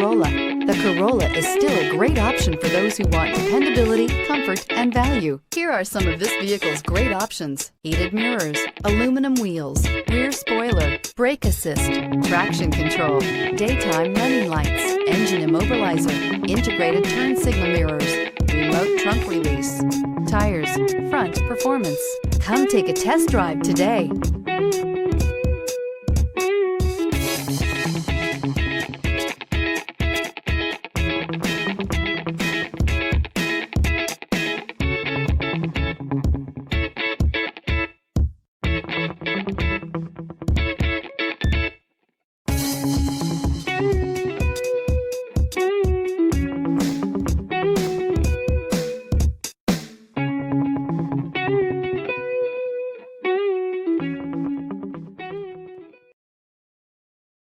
Corolla. The Corolla is still a great option for those who want dependability, comfort, and value. Here are some of this vehicle's great options: heated mirrors, aluminum wheels, rear spoiler, brake assist, traction control, daytime running lights, engine immobilizer, integrated turn signal mirrors, remote trunk release, tires, front performance. Come take a test drive today.